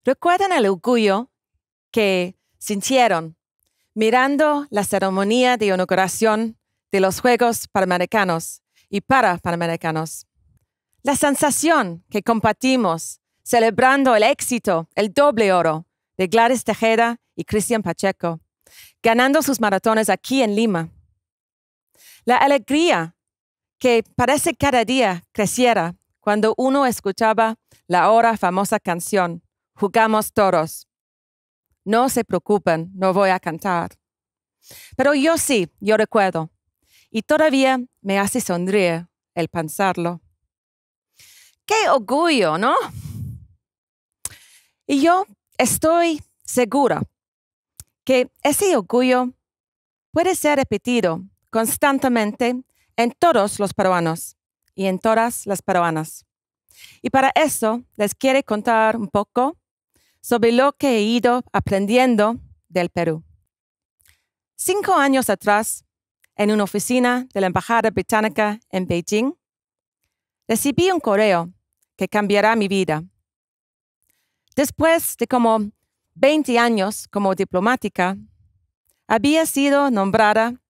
¿Recuerdan el orgullo que sintieron mirando la ceremonia de inauguración de los Juegos Panamericanos y Parapanamericanos? La sensación que compartimos celebrando el éxito, el doble oro de Gladys Tejeda y Cristian Pacheco, ganando sus maratones aquí en Lima. La alegría que parece cada día creciera cuando uno escuchaba la ahora famosa canción Jugamos Toros. No se preocupen, no voy a cantar. Pero yo recuerdo, y todavía me hace sonreír el pensarlo. ¡Qué orgullo!, ¿no? Y yo estoy segura que ese orgullo puede ser repetido constantemente en todos los peruanos y en todas las peruanas. Y para eso les quiero contar un poco sobre lo que he ido aprendiendo del Perú. 5 años atrás, en una oficina de la Embajada Británica en Beijing, recibí un correo que cambiará mi vida. Después de como 20 años como diplomática, había sido nombrada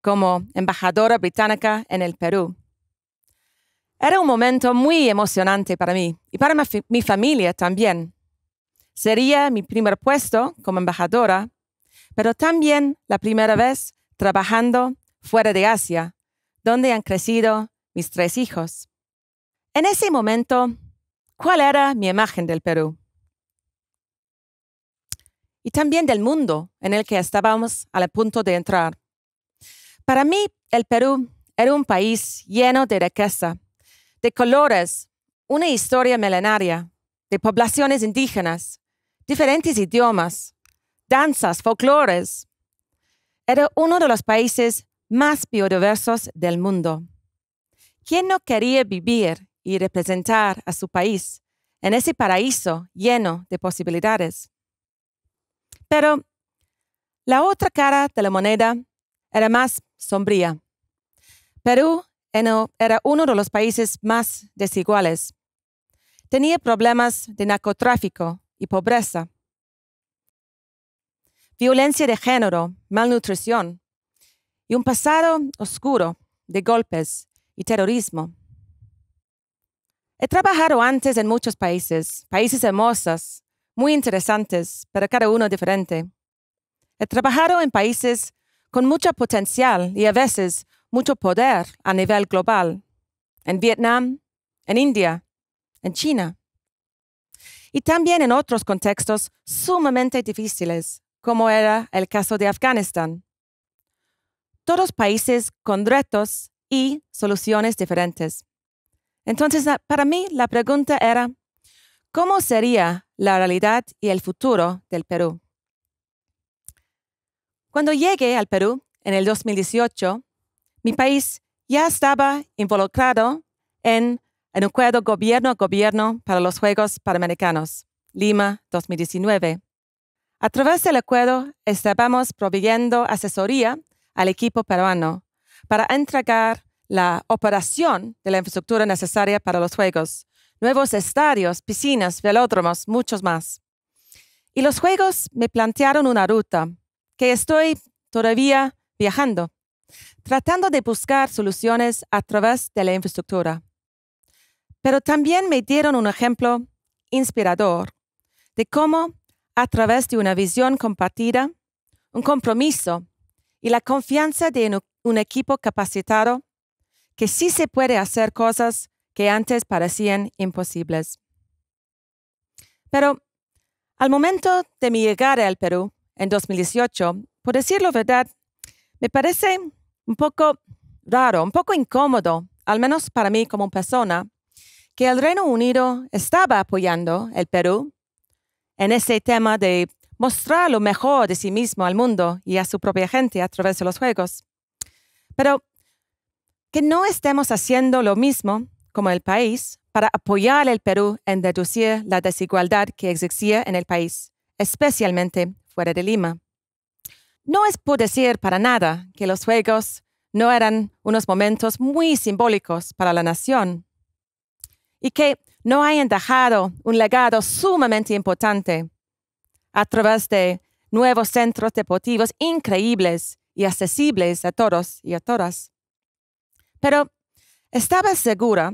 como embajadora británica en el Perú. Era un momento muy emocionante para mí y para mi familia también. Sería mi primer puesto como embajadora, pero también la primera vez trabajando fuera de Asia, donde han crecido mis 3 hijos. En ese momento, ¿cuál era mi imagen del Perú? Y también del mundo en el que estábamos a punto de entrar. Para mí, el Perú era un país lleno de riqueza, de colores, una historia milenaria, de poblaciones indígenas, diferentes idiomas, danzas, folclores. Era uno de los países más biodiversos del mundo. ¿Quién no quería vivir y representar a su país en ese paraíso lleno de posibilidades? Pero la otra cara de la moneda era más sombría. Perú era uno de los países más desiguales. Tenía problemas de narcotráfico y pobreza, violencia de género, malnutrición y un pasado oscuro de golpes y terrorismo. He trabajado antes en muchos países hermosos, muy interesantes, pero cada uno diferente. He trabajado en países con mucho potencial y a veces mucho poder a nivel global, en Vietnam, en India, en China. Y también en otros contextos sumamente difíciles, como era el caso de Afganistán. Todos países con retos y soluciones diferentes. Entonces, para mí, la pregunta era, ¿cómo sería la realidad y el futuro del Perú? Cuando llegué al Perú en el 2018, mi país ya estaba involucrado en un acuerdo gobierno a gobierno para los Juegos Panamericanos, Lima 2019. A través del acuerdo estábamos proveyendo asesoría al equipo peruano para entregar la operación de la infraestructura necesaria para los Juegos, nuevos estadios, piscinas, velódromos, muchos más. Y los Juegos me plantearon una ruta que estoy todavía viajando, tratando de buscar soluciones a través de la infraestructura. Pero también me dieron un ejemplo inspirador de cómo, a través de una visión compartida, un compromiso y la confianza de un equipo capacitado, que sí se puede hacer cosas que antes parecían imposibles. Pero al momento de mi llegada al Perú en 2018, por decir la verdad, me parece un poco raro, un poco incómodo, al menos para mí como persona, que el Reino Unido estaba apoyando el Perú en ese tema de mostrar lo mejor de sí mismo al mundo y a su propia gente a través de los Juegos. Pero que no estemos haciendo lo mismo como el país para apoyar al Perú en reducir la desigualdad que existía en el país, especialmente fuera de Lima. No es por decir para nada que los Juegos no eran unos momentos muy simbólicos para la nación y que no hayan dejado un legado sumamente importante a través de nuevos centros deportivos increíbles y accesibles a todos y a todas. Pero estaba segura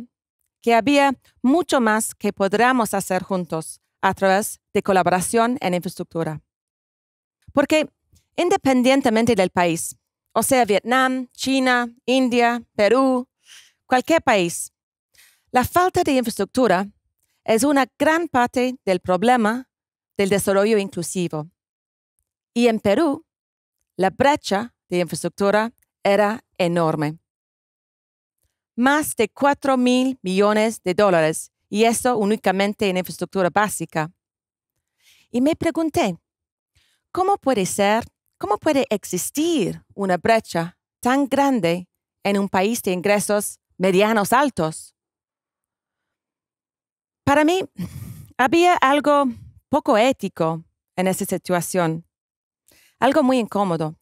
que había mucho más que podríamos hacer juntos a través de colaboración en infraestructura. Porque independientemente del país, o sea, Vietnam, China, India, Perú, cualquier país, la falta de infraestructura es una gran parte del problema del desarrollo inclusivo. Y en Perú, la brecha de infraestructura era enorme. Más de $4,000 millones, y eso únicamente en infraestructura básica. Y me pregunté, ¿cómo puede existir una brecha tan grande en un país de ingresos medianos altos? Para mí, había algo poco ético en esa situación, algo muy incómodo.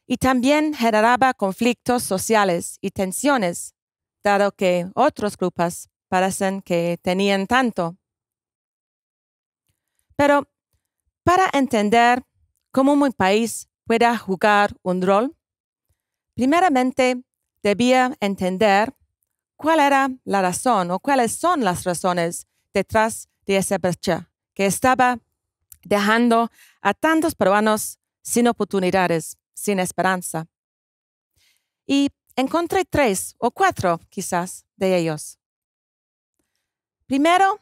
Y también generaba conflictos sociales y tensiones, dado que otros grupos parecen que tenían tanto. Pero para entender cómo un país pueda jugar un rol, primeramente debía entender cuál era la razón o cuáles son las razones detrás de esa brecha que estaba dejando a tantos peruanos sin oportunidades, sin esperanza. Y encontré 3 o 4 quizás de ellos. Primero,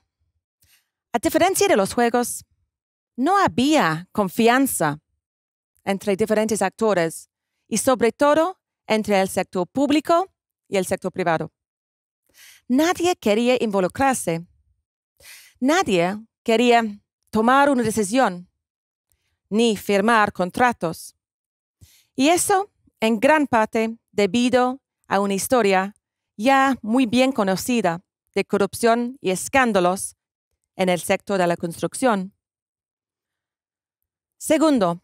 a diferencia de los juegos, no había confianza entre diferentes actores y sobre todo entre el sector público y el sector privado. Nadie quería involucrarse. Nadie quería tomar una decisión ni firmar contratos. Y eso en gran parte debido a una historia ya muy bien conocida de corrupción y escándalos en el sector de la construcción. Segundo,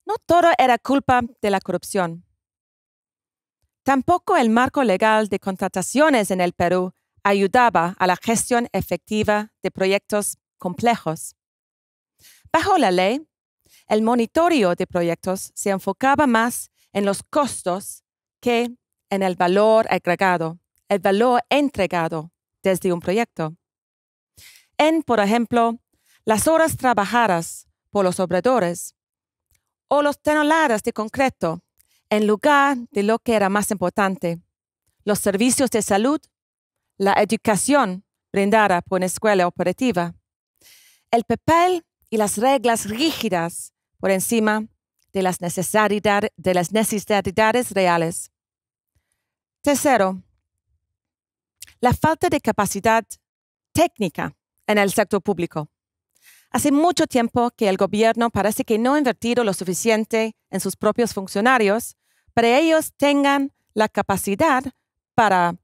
no todo era culpa de la corrupción. Tampoco el marco legal de contrataciones en el Perú ayudaba a la gestión efectiva de proyectos complejos. Bajo la ley, el monitoreo de proyectos se enfocaba más en los costos que en el valor agregado, el valor entregado desde un proyecto. Por ejemplo, las horas trabajadas por los obradores o los toneladas de concreto en lugar de lo que era más importante, los servicios de salud, la educación brindada por una escuela operativa, el papel y las reglas rígidas por encima de las necesidades reales. Tercero, la falta de capacidad técnica en el sector público. Hace mucho tiempo que el gobierno parece que no ha invertido lo suficiente en sus propios funcionarios para que ellos tengan la capacidad para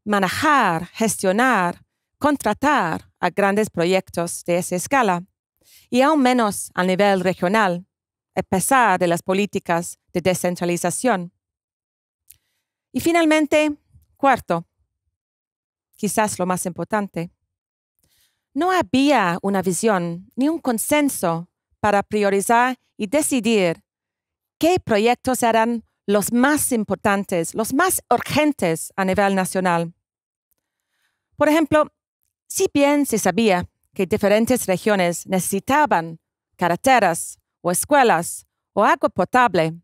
manejar, gestionar, contratar a grandes proyectos de esa escala, y aún menos a nivel regional, a pesar de las políticas de descentralización. Y finalmente, cuarto, quizás lo más importante, no había una visión ni un consenso para priorizar y decidir qué proyectos eran los más importantes, los más urgentes a nivel nacional. Por ejemplo, si bien se sabía que diferentes regiones necesitaban carreteras o escuelas o agua potable,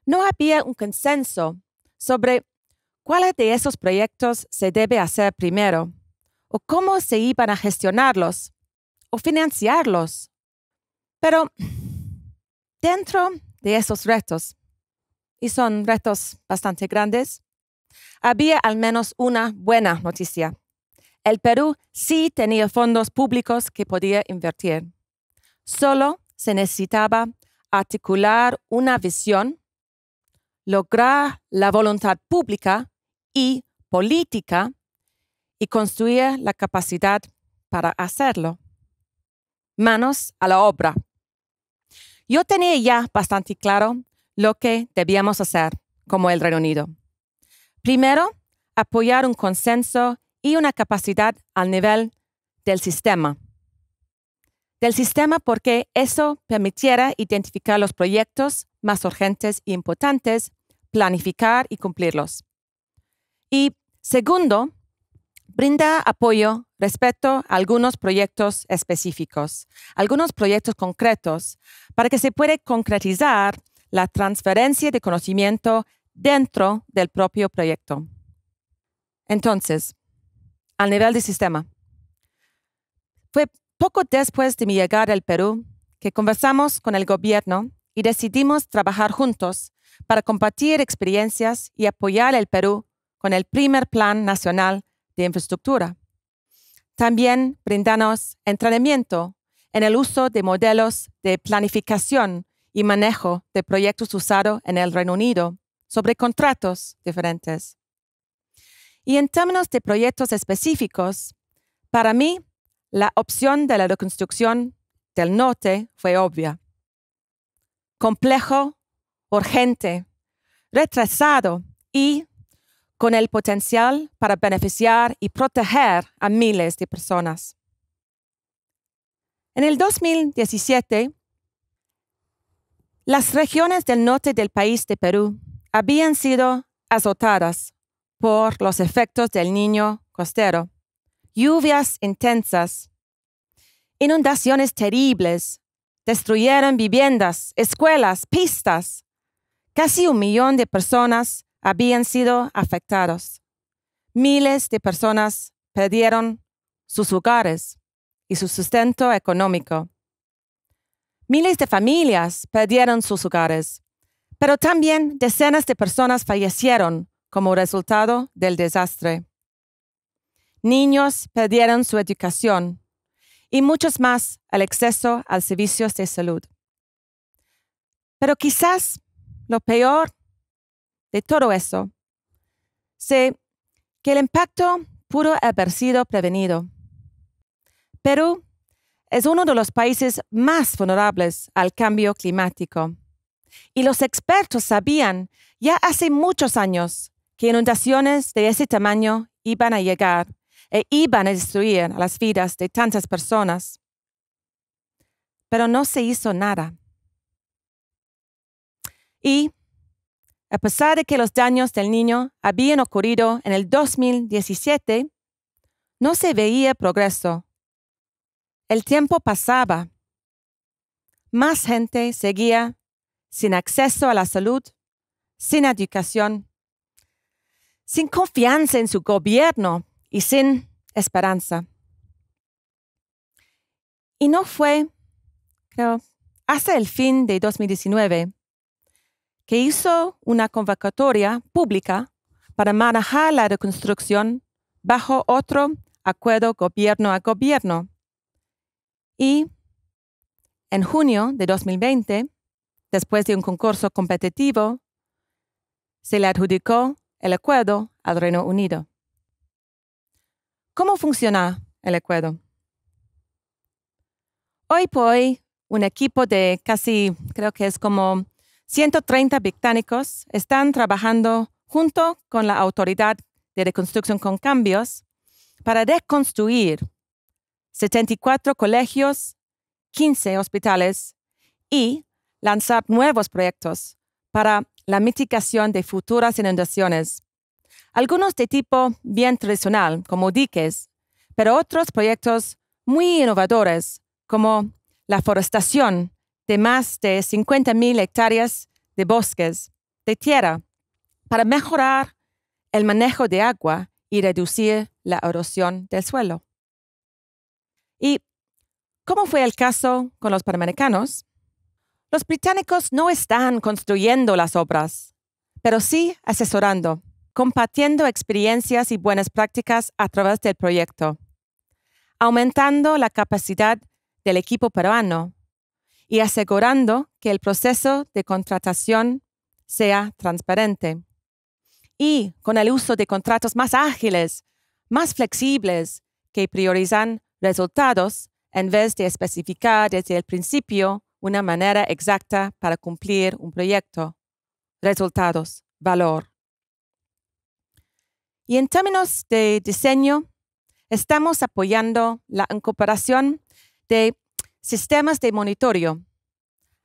no había un consenso sobre cuáles de esos proyectos se debe hacer primero o cómo se iban a gestionarlos o financiarlos. Pero dentro de esos retos, y son retos bastante grandes, había al menos una buena noticia. El Perú sí tenía fondos públicos que podía invertir. Solo se necesitaba articular una visión, lograr la voluntad pública y política y construir la capacidad para hacerlo. Manos a la obra. Yo tenía ya bastante claro lo que debíamos hacer como el Reino Unido. Primero, apoyar un consenso y una capacidad al nivel del sistema. Del sistema porque eso permitiera identificar los proyectos más urgentes e importantes, planificar y cumplirlos. Y segundo, brinda apoyo respecto a algunos proyectos específicos, algunos proyectos concretos, para que se pueda concretizar la transferencia de conocimiento dentro del propio proyecto. Entonces, al nivel del sistema, fue poco después de mi llegada al Perú que conversamos con el gobierno y decidimos trabajar juntos para compartir experiencias y apoyar al Perú con el primer Plan Nacional de Infraestructura. También brindamos entrenamiento en el uso de modelos de planificación y manejo de proyectos usados en el Reino Unido sobre contratos diferentes. Y en términos de proyectos específicos, para mí, la opción de la reconstrucción del norte fue obvia. Complejo, urgente, retrasado y con el potencial para beneficiar y proteger a miles de personas. En el 2017, las regiones del norte del país de Perú habían sido azotadas por los efectos del Niño costero. Lluvias intensas, inundaciones terribles, destruyeron viviendas, escuelas, pistas. Casi 1 millón de personas habían sido afectados. Miles de personas perdieron sus hogares y su sustento económico. Miles de familias perdieron sus hogares, pero también decenas de personas fallecieron como resultado del desastre. Niños perdieron su educación y muchos más el acceso a servicios de salud. Pero quizás lo peor de todo eso es que el impacto pudo haber sido prevenido. Perú es uno de los países más vulnerables al cambio climático y los expertos sabían ya hace muchos años que inundaciones de ese tamaño iban a llegar e iban a destruir las vidas de tantas personas. Pero no se hizo nada. Y, a pesar de que los daños del Niño habían ocurrido en el 2017, no se veía progreso. El tiempo pasaba. Más gente seguía sin acceso a la salud, sin educación, sin confianza en su gobierno y sin esperanza. Y no fue, creo, hasta el fin de 2019 que hizo una convocatoria pública para manejar la reconstrucción bajo otro acuerdo gobierno a gobierno. Y en junio de 2020, después de un concurso competitivo, se le adjudicó el acuerdo al Reino Unido. ¿Cómo funciona el acuerdo? Hoy por hoy, un equipo de casi, creo que es como 130 británicos están trabajando junto con la Autoridad de Reconstrucción con Cambios para reconstruir 74 colegios, 15 hospitales y lanzar nuevos proyectos para la mitigación de futuras inundaciones. Algunos de tipo bien tradicional, como diques, pero otros proyectos muy innovadores, como la forestación de más de 50,000 hectáreas de bosques de tierra para mejorar el manejo de agua y reducir la erosión del suelo. ¿Y cómo fue el caso con los panamericanos? Los británicos no están construyendo las obras, pero sí asesorando, compartiendo experiencias y buenas prácticas a través del proyecto, aumentando la capacidad del equipo peruano y asegurando que el proceso de contratación sea transparente. Y con el uso de contratos más ágiles, más flexibles, que priorizan resultados en vez de especificar desde el principio una manera exacta para cumplir un proyecto. Resultados, valor. Y en términos de diseño, estamos apoyando la incorporación de sistemas de monitoreo,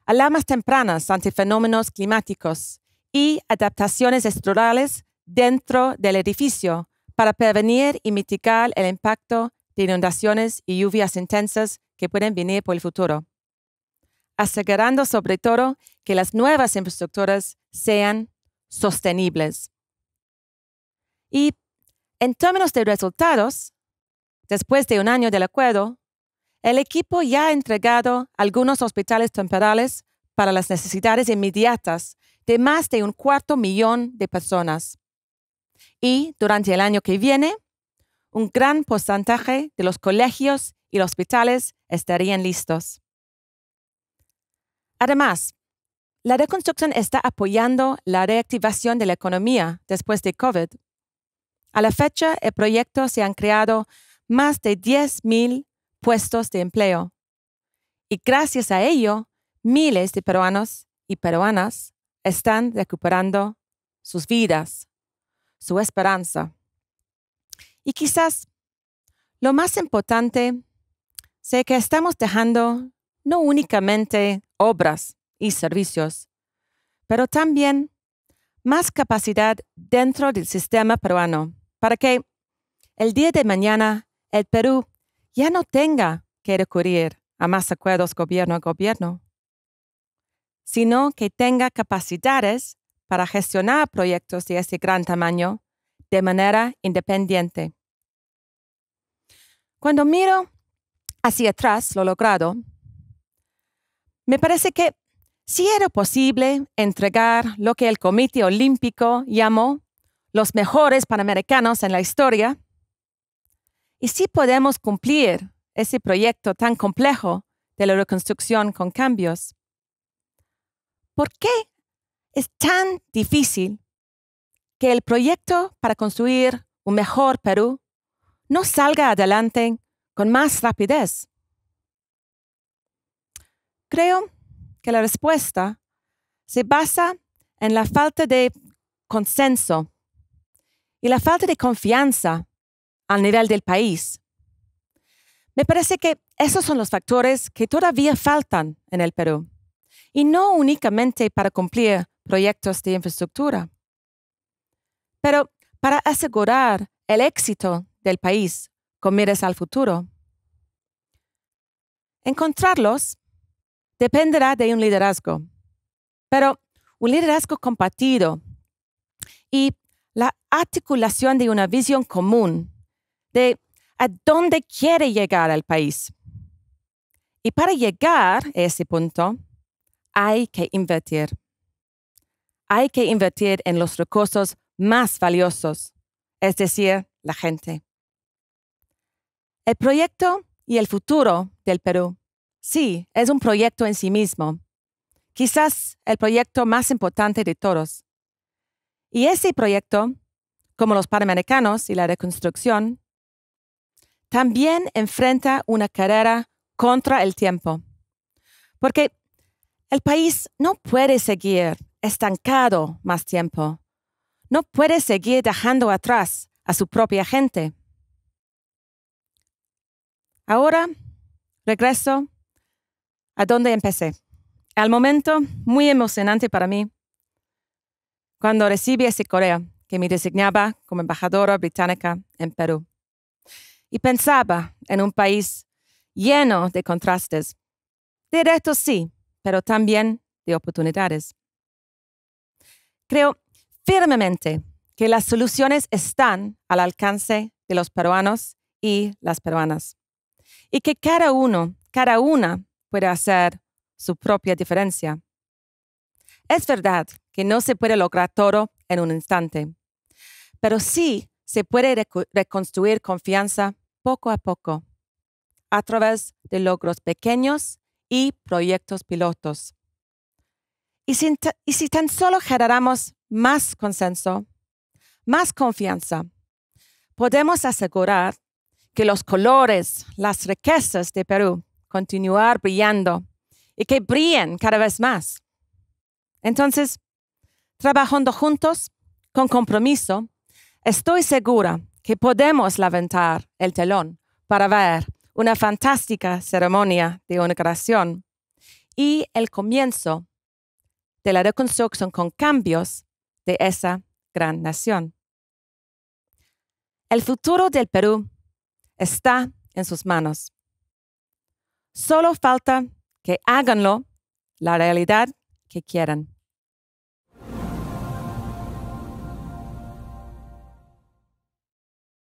alarmas tempranas ante fenómenos climáticos y adaptaciones estructurales dentro del edificio para prevenir y mitigar el impacto de inundaciones y lluvias intensas que pueden venir por el futuro, asegurando sobre todo que las nuevas infraestructuras sean sostenibles. Y en términos de resultados, después de un año del acuerdo, el equipo ya ha entregado algunos hospitales temporales para las necesidades inmediatas de más de 250,000 de personas. Y durante el año que viene, un gran porcentaje de los colegios y los hospitales estarían listos. Además, la reconstrucción está apoyando la reactivación de la economía después de COVID. A la fecha, el proyecto se han creado más de 10,000 puestos de empleo. Y gracias a ello, miles de peruanos y peruanas están recuperando sus vidas, su esperanza. Y quizás lo más importante es que estamos dejando no únicamente obras y servicios, pero también más capacidad dentro del sistema peruano para que el día de mañana el Perú ya no tenga que recurrir a más acuerdos gobierno a gobierno, sino que tenga capacidades para gestionar proyectos de este gran tamaño de manera independiente. Cuando miro hacia atrás lo logrado, me parece que sí era posible entregar lo que el Comité Olímpico llamó los mejores panamericanos en la historia, y sí podemos cumplir ese proyecto tan complejo de la reconstrucción con cambios. ¿Por qué es tan difícil que el proyecto para construir un mejor Perú no salga adelante con más rapidez? Creo que la respuesta se basa en la falta de consenso y la falta de confianza al nivel del país. Me parece que esos son los factores que todavía faltan en el Perú, y no únicamente para cumplir proyectos de infraestructura, pero para asegurar el éxito del país con miras al futuro. Encontrarlos dependerá de un liderazgo, pero un liderazgo compartido y la articulación de una visión común de a dónde quiere llegar el país. Y para llegar a ese punto, hay que invertir. Hay que invertir en los recursos más valiosos, es decir, la gente. El proyecto y el futuro del Perú, sí, es un proyecto en sí mismo, quizás el proyecto más importante de todos. Y ese proyecto, como los Panamericanos y la reconstrucción, también enfrenta una carrera contra el tiempo, porque el país no puede seguir estancado más tiempo, no puede seguir dejando atrás a su propia gente. Ahora regreso a donde empecé. Al momento muy emocionante para mí, cuando recibí ese correo que me designaba como embajadora británica en Perú. Y pensaba en un país lleno de contrastes, de retos sí, pero también de oportunidades. Creo firmemente que las soluciones están al alcance de los peruanos y las peruanas, y que cada uno, cada una puede hacer su propia diferencia. Es verdad que no se puede lograr todo en un instante, pero sí se puede reconstruir confianza poco a poco, a través de logros pequeños y proyectos pilotos. Y si tan solo generamos más consenso, más confianza, podemos asegurar que los colores, las riquezas de Perú continúen brillando y que brillen cada vez más. Entonces, trabajando juntos, con compromiso, Estoy segura que podemos levantar el telón para ver una fantástica ceremonia de inauguración y el comienzo de la reconstrucción con cambios de esa gran nación. El futuro del Perú está en sus manos. Solo falta que háganlo la realidad que quieran.